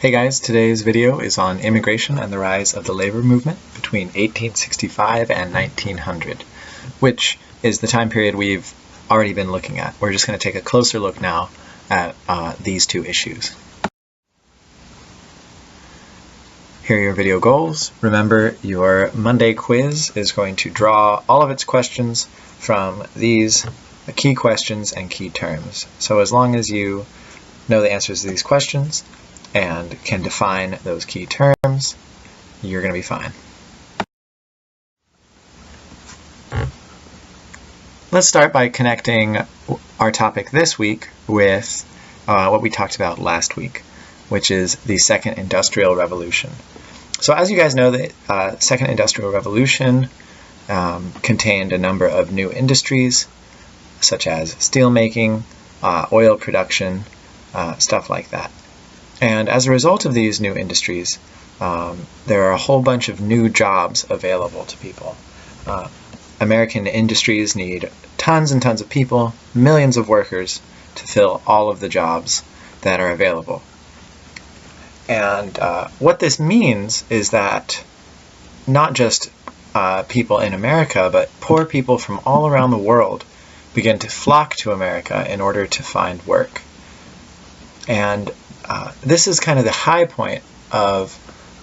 Hey guys, today's video is on immigration and the rise of the labor movement between 1865 and 1900, which is the time period we've already been looking at. We're just going to take a closer look now at these two issues. Here are your video goals. Remember, your Monday quiz is going to draw all of its questions from these key questions and key terms. So as long as you know the answers to these questions and can define those key terms, you're going to be fine. Let's start by connecting our topic this week with what we talked about last week, which is the Second Industrial Revolution. So as you guys know, the Second Industrial Revolution contained a number of new industries, such as steelmaking, oil production, stuff like that. And as a result of these new industries, there are a whole bunch of new jobs available to people. American industries need tons and tons of people, millions of workers, to fill all of the jobs that are available. And what this means is that not just people in America, but poor people from all around the world begin to flock to America in order to find work. And this is kind of the high point of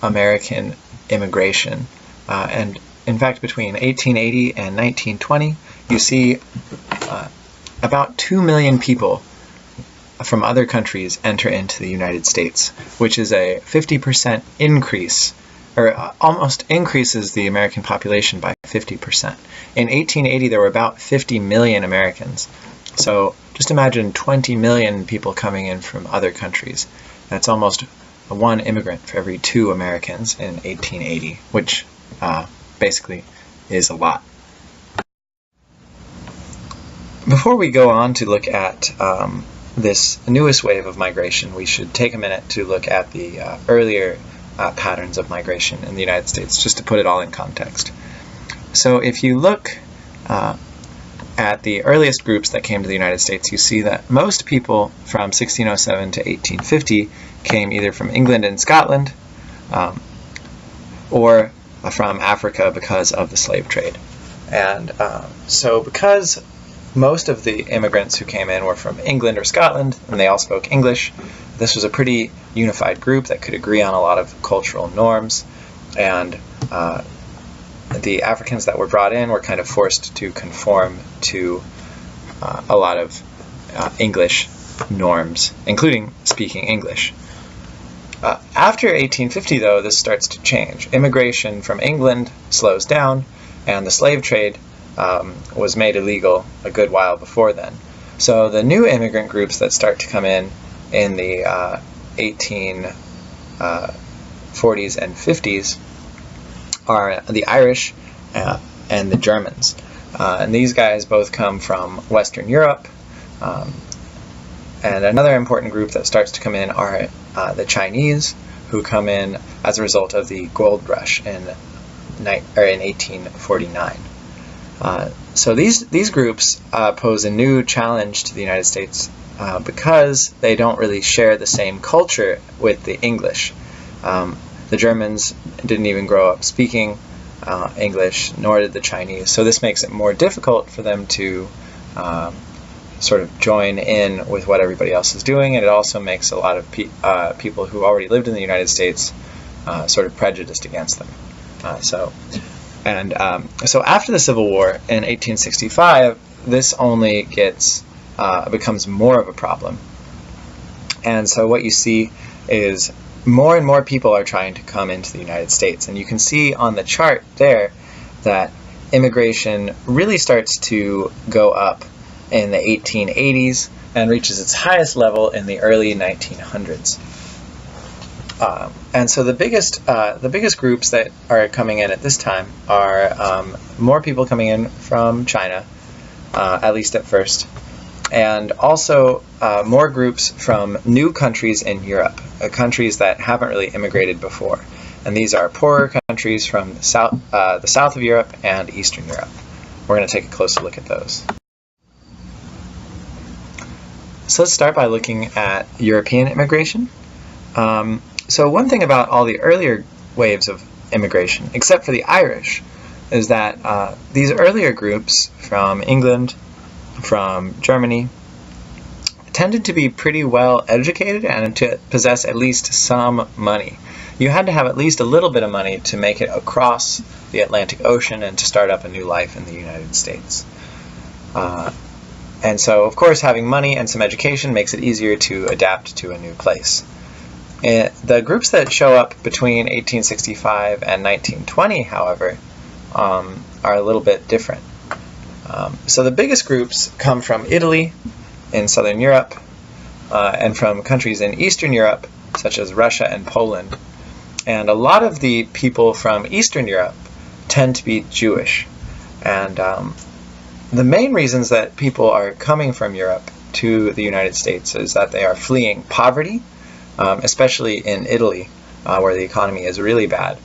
American immigration. And in fact, between 1880 and 1920, you see about 2 million people from other countries enter into the United States, which is a 50% increase, or almost increases the American population by 50%. In 1880, there were about 50 million Americans. So just imagine 20 million people coming in from other countries. That's almost one immigrant for every 2 Americans in 1880, which basically is a lot. Before we go on to look at this newest wave of migration, we should take a minute to look at the earlier patterns of migration in the United States, just to put it all in context. So if you look at the earliest groups that came to the United States, you see that most people from 1607 to 1850 came either from England and Scotland or from Africa because of the slave trade. And so because most of the immigrants who came in were from England or Scotland, and they all spoke English, this was a pretty unified group that could agree on a lot of cultural norms, and the Africans that were brought in were kind of forced to conform to a lot of English norms, including speaking English. After 1850, though, this starts to change. Immigration from England slows down, and the slave trade was made illegal a good while before then. So the new immigrant groups that start to come in the 1840s and 50s are the Irish and the Germans. And these guys both come from Western Europe. And another important group that starts to come in are the Chinese, who come in as a result of the gold rush in 1849. So these groups pose a new challenge to the United States because they don't really share the same culture with the English. The Germans didn't even grow up speaking English, nor did the Chinese. So this makes it more difficult for them to sort of join in with what everybody else is doing, and it also makes a lot of people who already lived in the United States sort of prejudiced against them. So after the Civil War in 1865, this only becomes more of a problem. And so what you see is more and more people are trying to come into the United States. And you can see on the chart there that immigration really starts to go up in the 1880s and reaches its highest level in the early 1900s. And so the biggest groups that are coming in at this time are more people coming in from China, at least at first, and also more groups from new countries in Europe, countries that haven't really immigrated before. And these are poorer countries from the south of Europe and Eastern Europe. We're going to take a closer look at those. So let's start by looking at European immigration. So one thing about all the earlier waves of immigration, except for the Irish, is that these earlier groups from England, from Germany, tended to be pretty well educated and to possess at least some money. You had to have at least a little bit of money to make it across the Atlantic Ocean and to start up a new life in the United States. And so, of course, having money and some education makes it easier to adapt to a new place. The groups that show up between 1865 and 1920, however, are a little bit different. So the biggest groups come from Italy in Southern Europe and from countries in Eastern Europe, such as Russia and Poland. And a lot of the people from Eastern Europe tend to be Jewish. And the main reasons that people are coming from Europe to the United States is that they are fleeing poverty, especially in Italy, where the economy is really bad,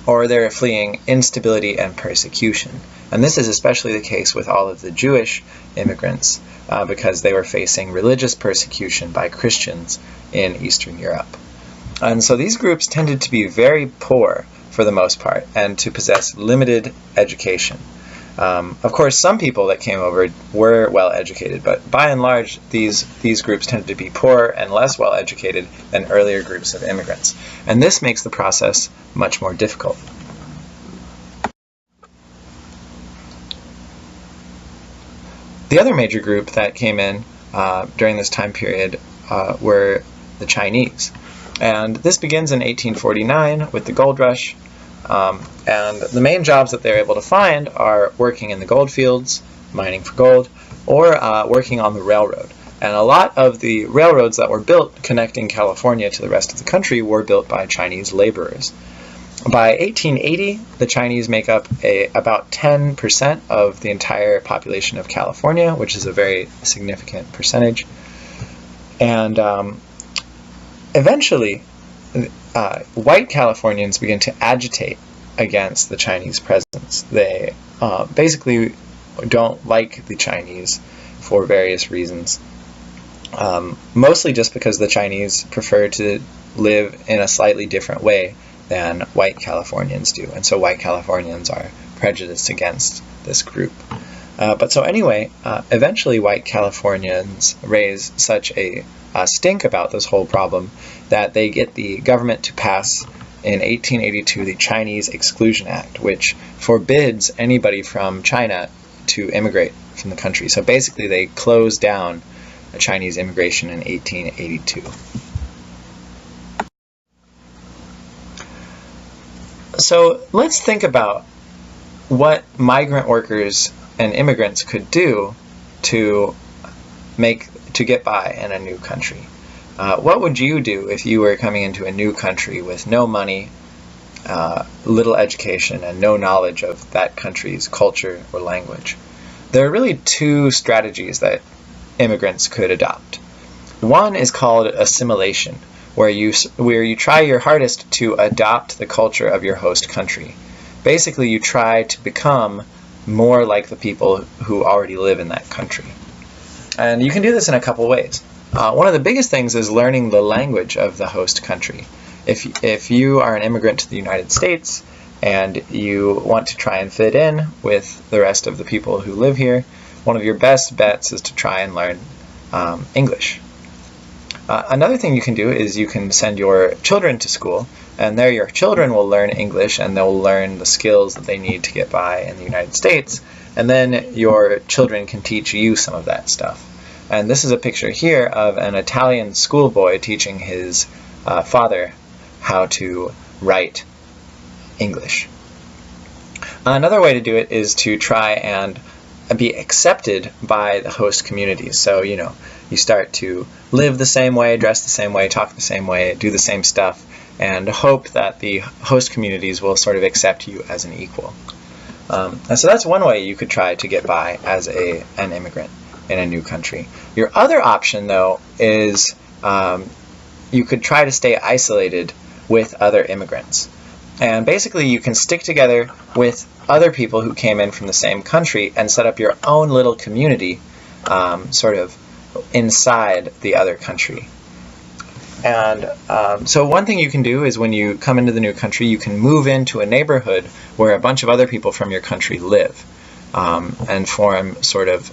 or they're fleeing instability and persecution. And this is especially the case with all of the Jewish immigrants, because they were facing religious persecution by Christians in Eastern Europe. And so these groups tended to be very poor for the most part, and to possess limited education. Of course, some people that came over were well educated, but by and large, these groups tended to be poorer and less well educated than earlier groups of immigrants. And this makes the process much more difficult. The other major group that came in during this time period were the Chinese. And this begins in 1849 with the gold rush. And the main jobs that they're able to find are working in the gold fields, mining for gold, or working on the railroad. And a lot of the railroads that were built connecting California to the rest of the country were built by Chinese laborers. By 1880, the Chinese make up about 10% of the entire population of California, which is a very significant percentage. And eventually, white Californians begin to agitate against the Chinese presence. They basically don't like the Chinese for various reasons. Mostly just because the Chinese prefer to live in a slightly different way than white Californians do. And so white Californians are prejudiced against this group. But so anyway, eventually white Californians raise such a stink about this whole problem that they get the government to pass in 1882 the Chinese Exclusion Act, which forbids anybody from China to immigrate from the country. So basically they closed down Chinese immigration in 1882. So let's think about what migrant workers and immigrants could do to get by in a new country. What would you do if you were coming into a new country with no money, little education, and no knowledge of that country's culture or language? There are really two strategies that immigrants could adopt. One is called assimilation, where you try your hardest to adopt the culture of your host country. Basically, you try to become more like the people who already live in that country. And you can do this in a couple ways. One of the biggest things is learning the language of the host country. If you are an immigrant to the United States and you want to try and fit in with the rest of the people who live here, one of your best bets is to try and learn English. Another thing you can do is you can send your children to school, and there your children will learn English and they'll learn the skills that they need to get by in the United States, and then your children can teach you some of that stuff. And this is a picture here of an Italian schoolboy teaching his father how to write English. Another way to do it is to try and be accepted by the host communities. So, you start to live the same way, dress the same way, talk the same way, do the same stuff, and hope that the host communities will sort of accept you as an equal. And so that's one way you could try to get by as an immigrant in a new country. Your other option, though, is you could try to stay isolated with other immigrants. And basically you can stick together with other people who came in from the same country and set up your own little community sort of inside the other country. And so one thing you can do is when you come into the new country, you can move into a neighborhood where a bunch of other people from your country live, and form sort of,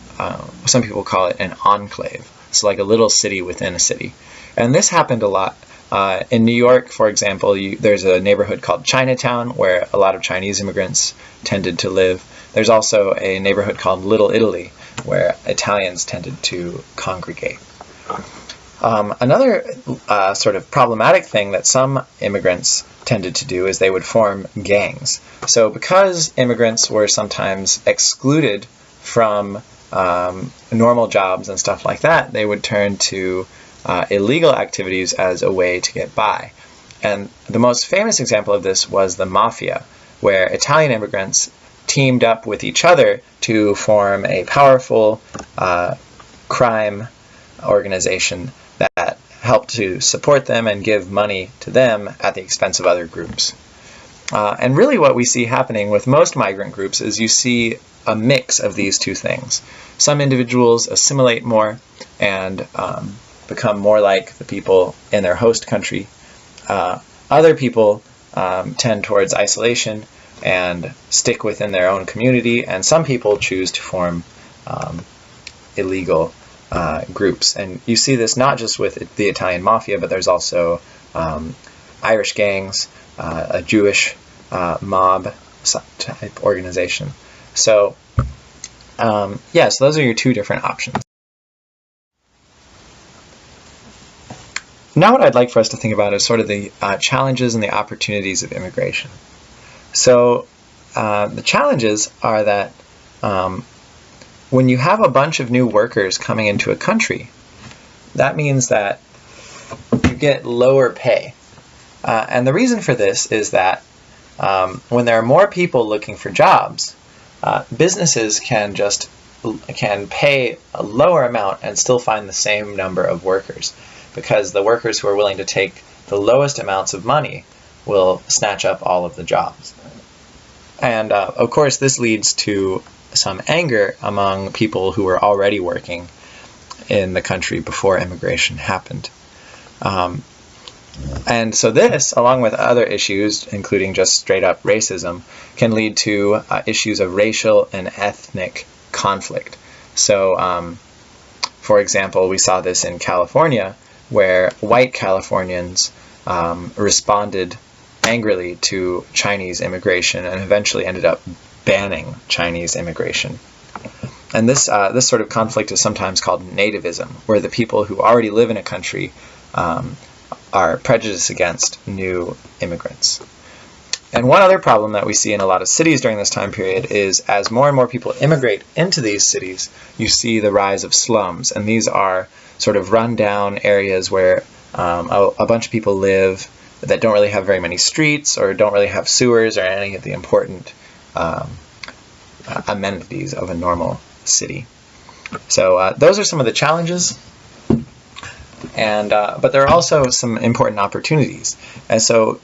some people call it an enclave. So like a little city within a city. And this happened a lot. In New York, for example, there's a neighborhood called Chinatown where a lot of Chinese immigrants tended to live. There's also a neighborhood called Little Italy where Italians tended to congregate. Another sort of problematic thing that some immigrants tended to do is they would form gangs. So because immigrants were sometimes excluded from normal jobs and stuff like that, they would turn to illegal activities as a way to get by. And the most famous example of this was the mafia, where Italian immigrants teamed up with each other to form a powerful crime organization that helped to support them and give money to them at the expense of other groups. And really what we see happening with most migrant groups is you see a mix of these two things. Some individuals assimilate more and become more like the people in their host country. Other people tend towards isolation and stick within their own community, and some people choose to form illegal groups. And you see this not just with the Italian mafia, but there's also Irish gangs, a Jewish mob type organization. So yes, those are your two different options. Now what I'd like for us to think about is sort of the challenges and the opportunities of immigration. So the challenges are that when you have a bunch of new workers coming into a country, that means that you get lower pay. And the reason for this is that when there are more people looking for jobs, businesses can pay a lower amount and still find the same number of workers, because the workers who are willing to take the lowest amounts of money will snatch up all of the jobs. And of course this leads to some anger among people who were already working in the country before immigration happened. And so this, along with other issues, including just straight up racism, can lead to issues of racial and ethnic conflict. So, for example, we saw this in California, where white Californians responded angrily to Chinese immigration and eventually ended up banning Chinese immigration. And this sort of conflict is sometimes called nativism, where the people who already live in a country are prejudiced against new immigrants. And one other problem that we see in a lot of cities during this time period is as more and more people immigrate into these cities, you see the rise of slums. And these are sort of run-down areas where a bunch of people live that don't really have very many streets or don't really have sewers or any of the important amenities of a normal city. So those are some of the challenges. And but there are also some important opportunities. And so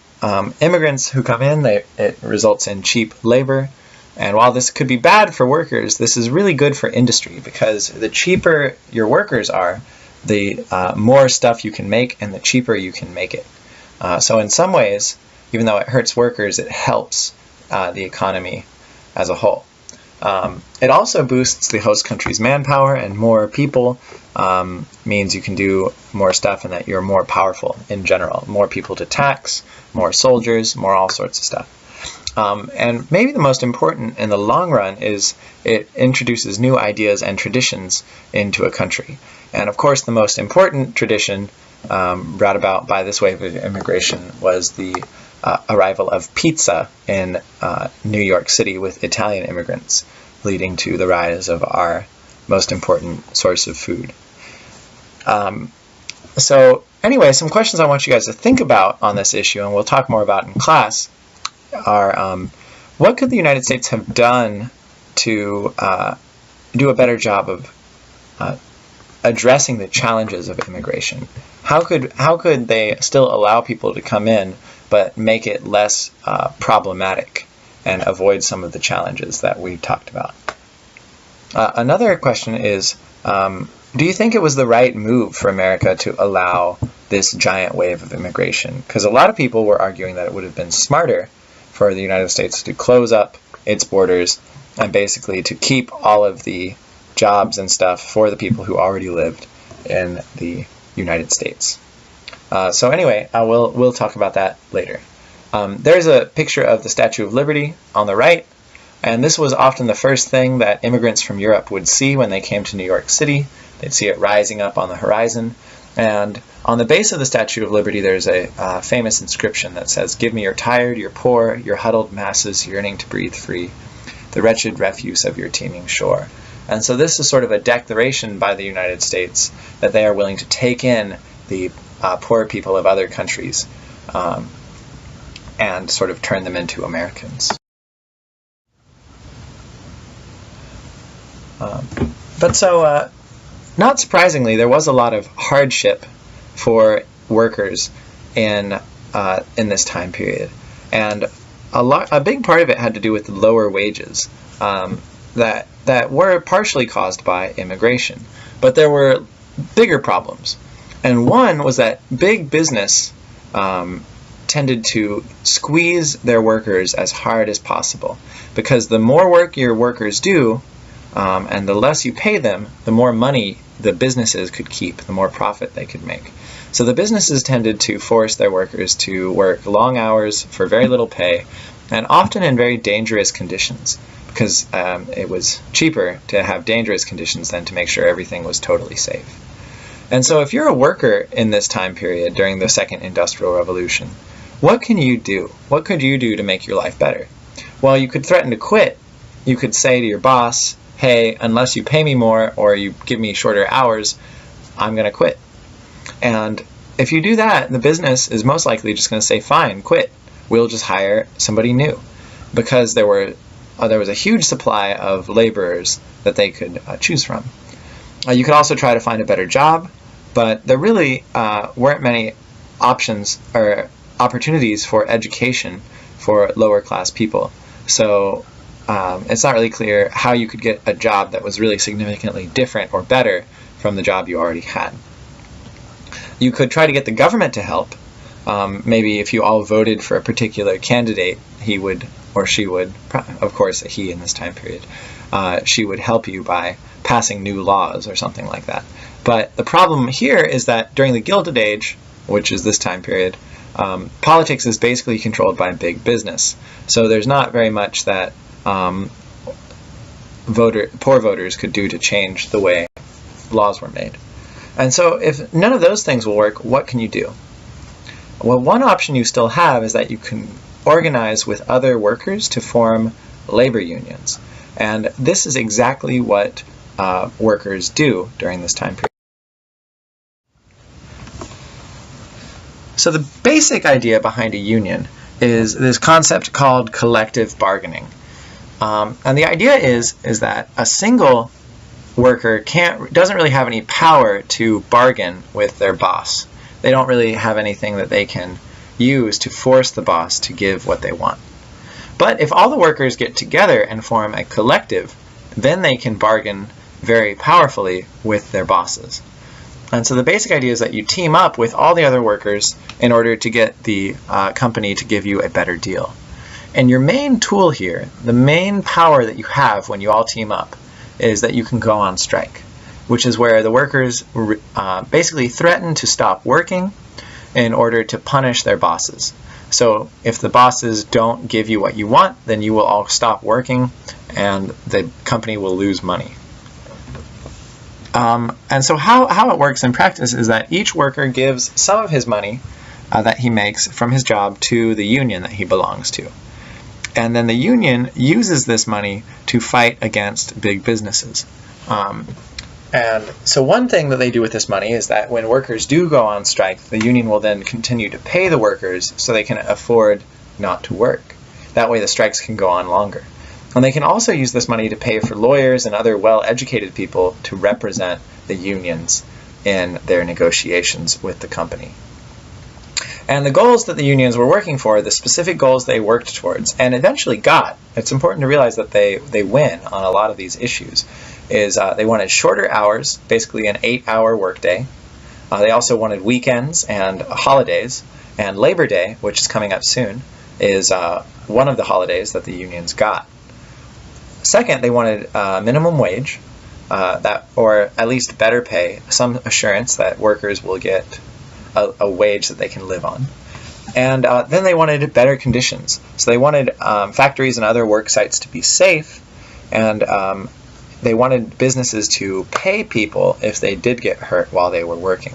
immigrants who come in, it results in cheap labor. And while this could be bad for workers, this is really good for industry, because the cheaper your workers are, the more stuff you can make and the cheaper you can make it. So in some ways, even though it hurts workers, it helps the economy as a whole. It also boosts the host country's manpower, and more people means you can do more stuff and that you're more powerful in general. More people to tax, more soldiers, more all sorts of stuff. And maybe the most important in the long run is it introduces new ideas and traditions into a country. And of course the most important tradition brought about by this wave of immigration was the arrival of pizza in New York City with Italian immigrants, leading to the rise of our most important source of food. So anyway, some questions I want you guys to think about on this issue, and we'll talk more about in class, are what could the United States have done to do a better job of addressing the challenges of immigration? How could they still allow people to come in but make it less problematic and avoid some of the challenges that we talked about? Another question is, do you think it was the right move for America to allow this giant wave of immigration, because a lot of people were arguing that it would have been smarter for the United States to close up its borders and basically to keep all of the jobs and stuff for the people who already lived in the United States. So anyway, we'll talk about that later. There's a picture of the Statue of Liberty on the right, and this was often the first thing that immigrants from Europe would see when they came to New York City. They'd see it rising up on the horizon, and on the base of the Statue of Liberty there's a famous inscription that says, "Give me your tired, your poor, your huddled masses yearning to breathe free, the wretched refuse of your teeming shore." And so this is sort of a declaration by the United States that they are willing to take in the poor people of other countries and sort of turn them into Americans. Not surprisingly, there was a lot of hardship for workers in this time period, and a big part of it had to do with the lower wages that were partially caused by immigration. But there were bigger problems, and one was that big business tended to squeeze their workers as hard as possible, because the more work your workers do and the less you pay them, the more money the businesses could keep, the more profit they could make. So the businesses tended to force their workers to work long hours for very little pay, and often in very dangerous conditions, because it was cheaper to have dangerous conditions than to make sure everything was totally safe. And so if you're a worker in this time period during the Second Industrial Revolution, what can you do? What could you do to make your life better? Well, you could threaten to quit. You could say to your boss, "Hey, unless you pay me more or you give me shorter hours, I'm going to quit." And if you do that, the business is most likely just going to say, "Fine, quit. We'll just hire somebody new," because there was a huge supply of laborers that they could choose from. You could also try to find a better job, but there really weren't many options or opportunities for education for lower class people. So it's not really clear how you could get a job that was really significantly different or better from the job you already had. You could try to get the government to help. Maybe if you all voted for a particular candidate, he would, or she would, of course a he in this time period, she would help you by passing new laws or something like that. But the problem here is that during the Gilded Age, which is this time period, politics is basically controlled by big business. So there's not very much that poor voters could do to change the way laws were made. And so if none of those things will work, what can you do? Well, one option you still have is that you can organize with other workers to form labor unions. And this is exactly what workers do during this time period. So the basic idea behind a union is this concept called collective bargaining. And the idea is that a single worker doesn't really have any power to bargain with their boss. They don't really have anything that they can use to force the boss to give what they want. But if all the workers get together and form a collective, then they can bargain very powerfully with their bosses. And so the basic idea is that you team up with all the other workers in order to get the company to give you a better deal. And your main tool here, the main power that you have when you all team up, is that you can go on strike, which is where the workers basically threaten to stop working in order to punish their bosses. So if the bosses don't give you what you want, then you will all stop working and the company will lose money. And so how it works in practice is that each worker gives some of his money that he makes from his job to the union that he belongs to. And then the union uses this money to fight against big businesses. And so one thing that they do with this money is that when workers do go on strike, the union will then continue to pay the workers so they can afford not to work. That way the strikes can go on longer. And they can also use this money to pay for lawyers and other well-educated people to represent the unions in their negotiations with the company. And the goals that the unions were working for, the specific goals they worked towards, and eventually got, it's important to realize that they win on a lot of these issues, is they wanted shorter hours, basically an 8-hour workday. They also wanted weekends and holidays, and Labor Day, which is coming up soon, is one of the holidays that the unions got. Second, they wanted minimum wage, or at least better pay, some assurance that workers will get a wage that they can live on. And then they wanted better conditions. So they wanted factories and other work sites to be safe, and they wanted businesses to pay people if they did get hurt while they were working.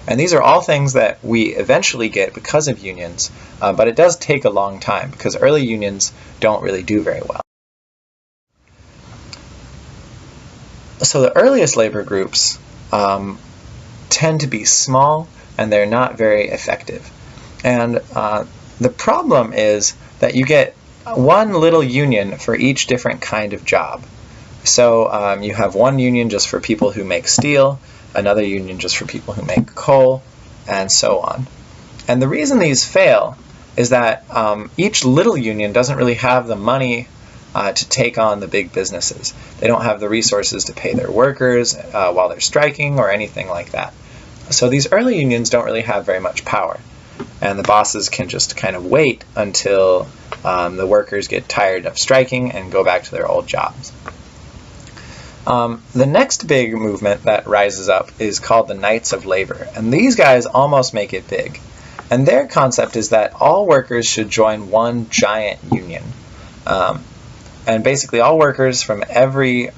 And these are all things that we eventually get because of unions, but it does take a long time because early unions don't really do very well. So the earliest labor groups tend to be small and they're not very effective. And the problem is that you get one little union for each different kind of job. So you have one union just for people who make steel, another union just for people who make coal, and so on. And the reason these fail is that each little union doesn't really have the money to take on the big businesses. They don't have the resources to pay their workers while they're striking or anything like that. So these early unions don't really have very much power. And the bosses can just kind of wait until the workers get tired of striking and go back to their old jobs. The next big movement that rises up is called the Knights of Labor, and these guys almost make it big. And their concept is that all workers should join one giant union. And basically all workers from every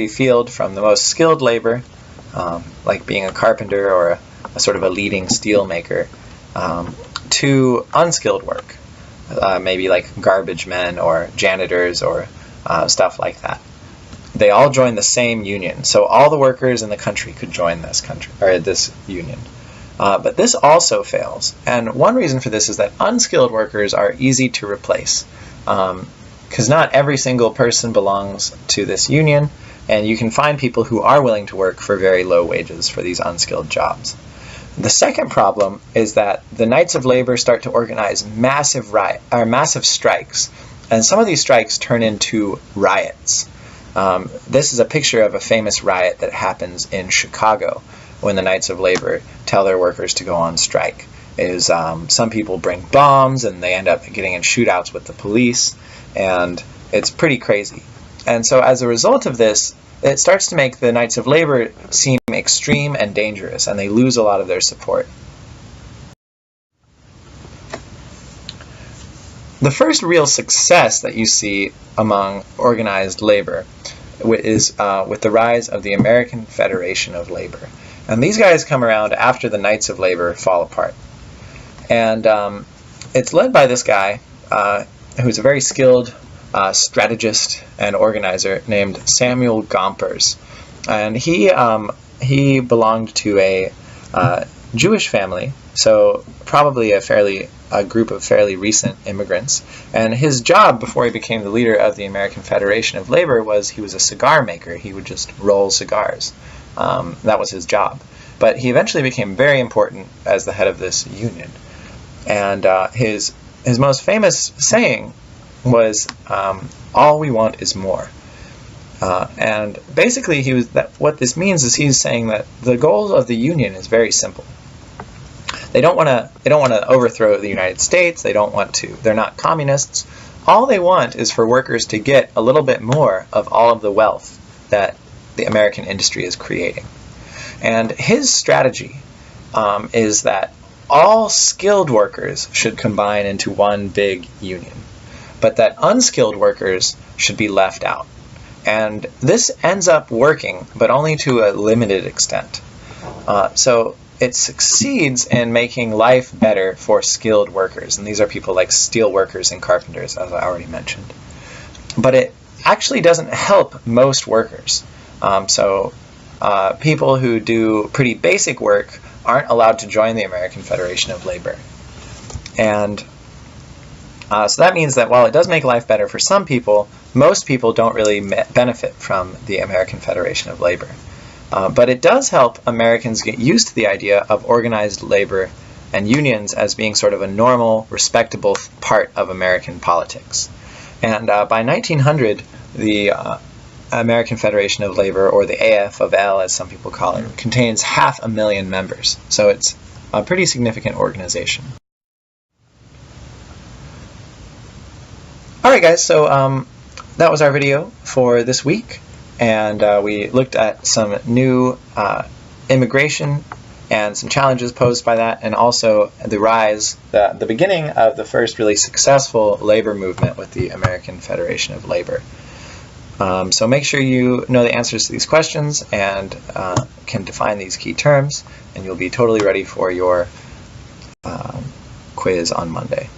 field, from the most skilled labor, like being a carpenter or a sort of a leading steel maker, to unskilled work, maybe like garbage men or janitors or stuff like that. They all join the same union, so all the workers in the country could join this union. But this also fails, and one reason for this is that unskilled workers are easy to replace, because not every single person belongs to this union, and you can find people who are willing to work for very low wages for these unskilled jobs. The second problem is that the Knights of Labor start to organize massive strikes, and some of these strikes turn into riots. This is a picture of a famous riot that happens in Chicago when the Knights of Labor tell their workers to go on strike. Some people bring bombs and they end up getting in shootouts with the police, and it's pretty crazy. And so as a result of this, it starts to make the Knights of Labor seem extreme and dangerous, and they lose a lot of their support. The first real success that you see among organized labor is with the rise of the American Federation of Labor. And these guys come around after the Knights of Labor fall apart. And it's led by this guy who's a very skilled strategist and organizer named Samuel Gompers. And he belonged to a Jewish family, so probably a group of fairly recent immigrants. And his job before he became the leader of the American Federation of Labor was he was a cigar maker. He would just roll cigars. That was his job. But he eventually became very important as the head of this union. And his most famous saying was, "All we want is more." And basically, what this means is he's saying that the goal of the union is very simple. They don't want to overthrow the United States. They're not communists. All they want is for workers to get a little bit more of all of the wealth that the American industry is creating. And his strategy is that all skilled workers should combine into one big union, but that unskilled workers should be left out. And this ends up working, but only to a limited extent. So it succeeds in making life better for skilled workers, and these are people like steel workers and carpenters, as I already mentioned. But it actually doesn't help most workers. People who do pretty basic work aren't allowed to join the American Federation of Labor. And so that means that while it does make life better for some people, most people don't really benefit from the American Federation of Labor. But it does help Americans get used to the idea of organized labor and unions as being sort of a normal, respectable part of American politics. And by 1900, the American Federation of Labor, or the AFL as some people call it, contains 500,000 members. So it's a pretty significant organization. Alright guys, so that was our video for this week, and we looked at some new immigration and some challenges posed by that, and also the rise, the beginning of the first really successful labor movement with the American Federation of Labor. So make sure you know the answers to these questions and can define these key terms, and you'll be totally ready for your quiz on Monday.